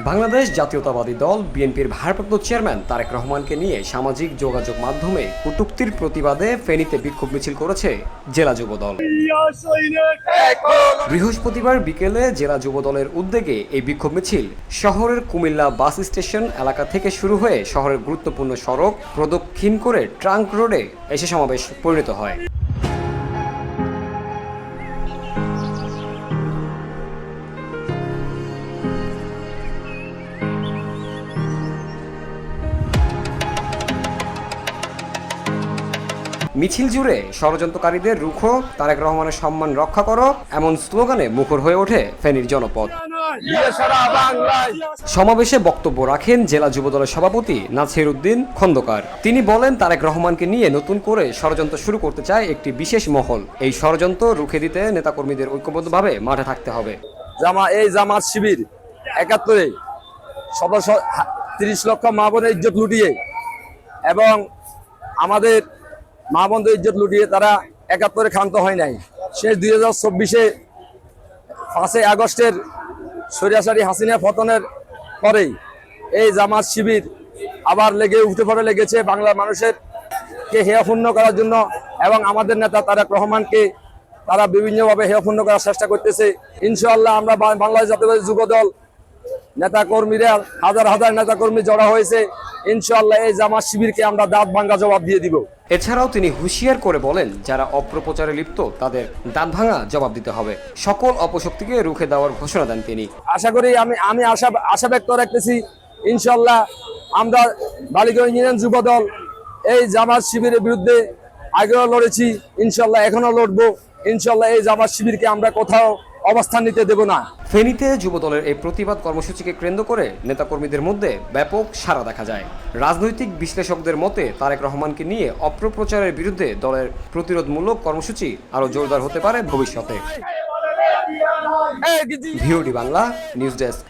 বাংলাদেশ জাতীয়তাবাদী দল বিএনপির ভারপ্রাপ্ত চেয়ারম্যান তারেক রহমানকে নিয়ে সামাজিক যোগাযোগ মাধ্যমে কটূক্তির প্রতিবাদে ফেনীতে বিক্ষোভ মিছিল করেছে জেলা যুবদল। বৃহস্পতিবার বিকেলে জেলা যুবদলের উদ্যোগে এই বিক্ষোভ মিছিল শহরের কুমিল্লা বাস স্টেশন এলাকা থেকে শুরু হয়ে শহরের গুরুত্বপূর্ণ সড়ক প্রদক্ষিণ করে ট্রাঙ্ক রোডে এসে সমাবেশ পরিণত হয়। মিছিল জুড়ে ষড়যন্ত্রকারীদের রুখো, তারেক রহমানের সম্মান রক্ষা করো এমন স্লোগানে মুখর হয়ে ওঠে ফেনীর জনপদ। সমাবেশে বক্তব্য রাখেন জেলা যুবদলের সভাপতি নাছির উদ্দিন খন্দকার। তিনি বলেন, তারেক রহমানকে নিয়ে নতুন করে ষড়যন্ত্র শুরু করতে চায় একটি বিশেষ মহল। এই ষড়যন্ত্র রুখে দিতে নেতাকর্মীদের ঐক্যবদ্ধভাবে মাঠে থাকতে হবে। জামাত শিবির ৭১-এ ৩০ লক্ষ মা বোনের ইজ্জত লুটিয়ে এবং আমাদের মা বোনদের ইজ্জত লুটিয়ে তারা ৭১-এ ক্ষান্ত হয় নাই। শেষ ২০২৪-এ ৫ই আগস্টের স্বৈরাচারী হাসিনা পতনের পরেই এই জামাত শিবির আবার উঠে পড়ে লেগেছে বাংলার মানুষের কে হেয়পূর্ণ করার জন্য, এবং আমাদের নেতা তারেক রহমানকে তারা বিভিন্নভাবে হেয়পূর্ণ করার চেষ্টা করতেছে। ইনশাআল্লাহ আমরা বাংলাদেশ জাতীয়তাবাদী যুবদল নেতাকর্মীরা হাজার হাজার নেতাকর্মী জড়া হয়েছে। ইনশাআল্লাহ এই জামাত শিবিরকে আমরা দাঁত ভাঙা জবাব দিয়ে দিব। এছাড়াও তিনি হুঁশিয়ার করে বলেন, যারা অপপ্রচারে লিপ্ত তাদের দাঁত ভাঙা জবাব দিতে হবে। সকল অপশক্তিকে রুখে দেওয়ার ঘোষণা দেন তিনি। আশা করি আমি আশা ব্যক্ত রাখতেছি, ইনশাআল্লাহ আমরা বালিগঞ্জ ইউনিয়ন যুবদল এই জামাত শিবিরের বিরুদ্ধে আগেও লড়েছি, ইনশাআল্লাহ এখনো লড়বো। ইনশাআল্লাহ এই জামাত শিবিরকে আমরা কোথাও অবস্থান নিতে দেব না। ফেনীতে যুবদলের এই প্রতিবাদ কর্মসূচিকে কেন্দ্র করে নেতাকর্মীদের মধ্যে ব্যাপক সাড়া দেখা যায়। রাজনৈতিক বিশ্লেষকদের মতে তারেক রহমানকে নিয়ে অপপ্রচারের বিরুদ্ধে দলের প্রতিরোধমূলক কর্মসূচি আরও জোরদার হতে পারে ভবিষ্যতে। VOD Bangla news desk.